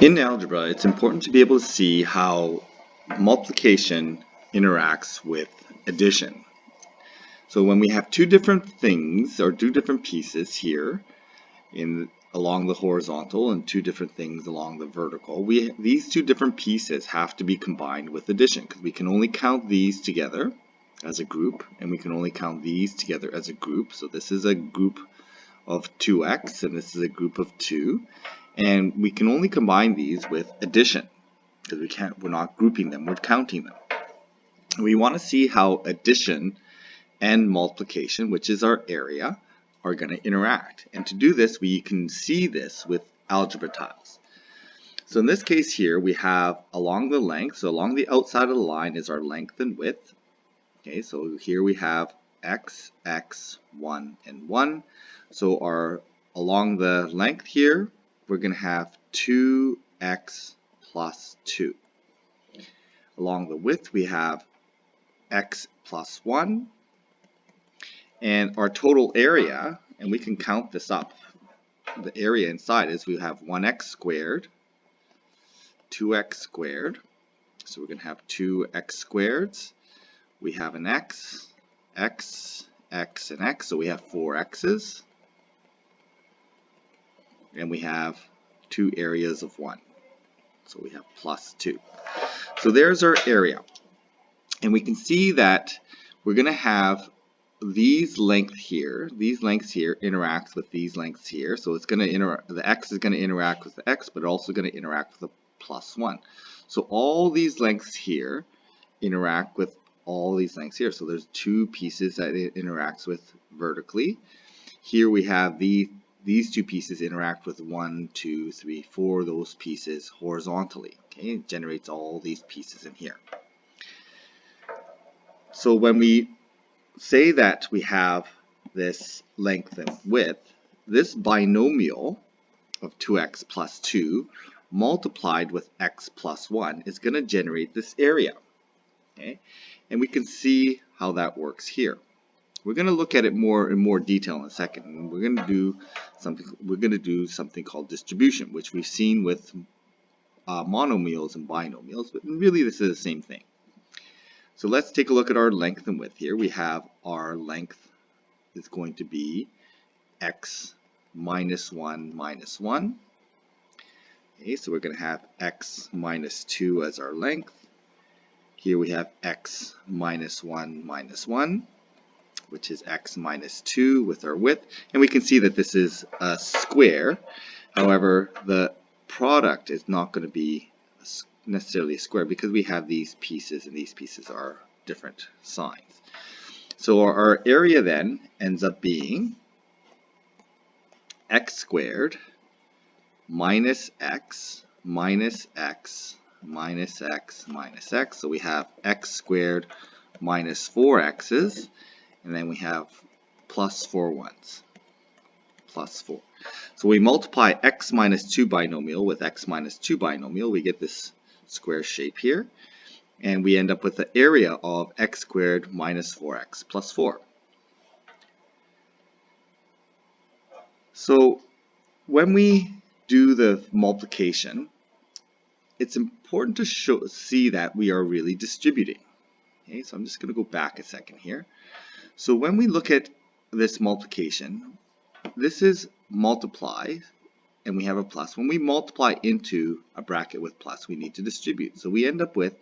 In algebra, it's important to be able to see how multiplication interacts with addition. So when we have two different things or two different pieces here along the horizontal and two different things along the vertical, these two different pieces have to be combined with addition because we can only count these together as a group and we can only count these together as a group. So this is a group of 2x and this is a group of 2. And we can only combine these with addition because we're not grouping them, we're counting them. We want to see how addition and multiplication, which is our area, are going to interact. And to do this, we can see this with algebra tiles. So in this case here, we have along the length, so along the outside of the line is our length and width. Okay, so here we have x, x, 1, and 1. So along the length here, we're going to have 2x plus 2. Along the width, we have x plus 1. And our total area, and we can count this up, the area inside is we have 1x squared, 2x squared. So we're going to have 2x squareds. We have an x, x, x, and x. So we have 4 x's. And we have two areas of 1. So we have plus 2. So there's our area. And we can see that we're going to have these lengths here interact with these lengths here. So it's going to the x is going to interact with the x, but also going to interact with the plus 1. So all these lengths here interact with all these lengths here. So there's two pieces that it interacts with vertically. Here we have these two pieces interact with 1, 2, 3, 4, those pieces horizontally. Okay, it generates all these pieces in here. So when we say that we have this length and width, this binomial of 2x plus 2 multiplied with x plus 1 is going to generate this area. Okay, and we can see how that works here. We're going to look at it in more detail in a second. And we're going to do something called distribution, which we've seen with monomials and binomials, but really this is the same thing. So let's take a look at our length and width here. We have our length is going to be x minus 1 minus 1. Okay, so we're going to have x minus 2 as our length. Here we have x minus 1 minus 1. Which is x minus 2 with our width. And we can see that this is a square. However, the product is not going to be necessarily a square because we have these pieces, and these pieces are different signs. So our area then ends up being x squared minus x minus x minus x minus x. So we have x squared minus 4x's. And then we have plus 4 ones, plus 4. So we multiply x minus 2 binomial with x minus 2 binomial. We get this square shape here. And we end up with the area of x squared minus 4x plus 4. So when we do the multiplication, it's important to see that we are really distributing. Okay, so I'm just going to go back a second here. So when we look at this multiplication, this is multiply, and we have a plus. When we multiply into a bracket with plus, we need to distribute. So we end up with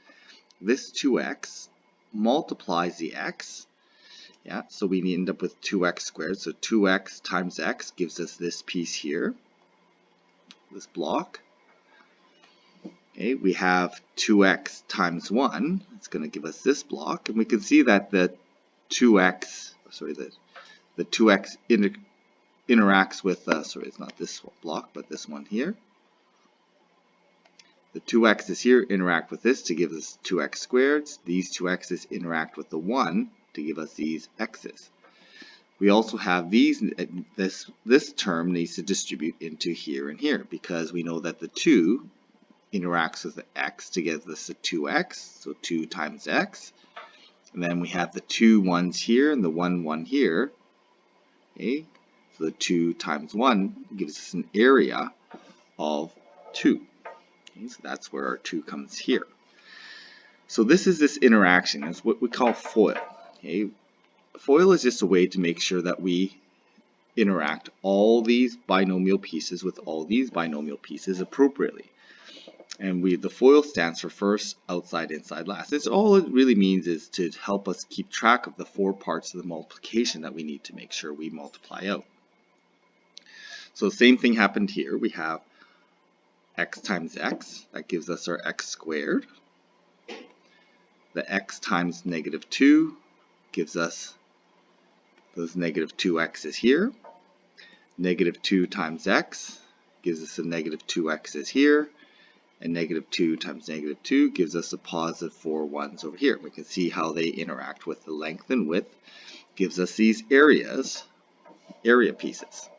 this 2x multiplies the x. Yeah, so we end up with 2x squared. So 2x times x gives us this piece here, this block. Okay, we have 2x times 1. It's going to give us this block, and we can see that the 2x interacts with, it's not this block, but this one here. The 2x's here interact with this to give us 2x squared. These 2x's interact with the 1 to give us these x's. We also have this term needs to distribute into here and here because we know that the 2 interacts with the x to give us a 2x, so 2 times x. And then we have the 2 1's here and the 1 1 here. Okay, so the 2 times 1 gives us an area of 2. Okay, so that's where our 2 comes here. So this is this interaction. It's what we call FOIL. Okay? FOIL is just a way to make sure that we interact all these binomial pieces with all these binomial pieces appropriately. And the FOIL stands for first, outside, inside, last. It's all it really means is to help us keep track of the 4 parts of the multiplication that we need to make sure we multiply out. So same thing happened here. We have x times x. That gives us our x squared. The x times negative 2 gives us those negative 2x's here. Negative 2 times x gives us a negative 2x's here. And negative 2 times negative 2 gives us a positive 4 1s over here. We can see how they interact with the length and width. Gives us these area pieces.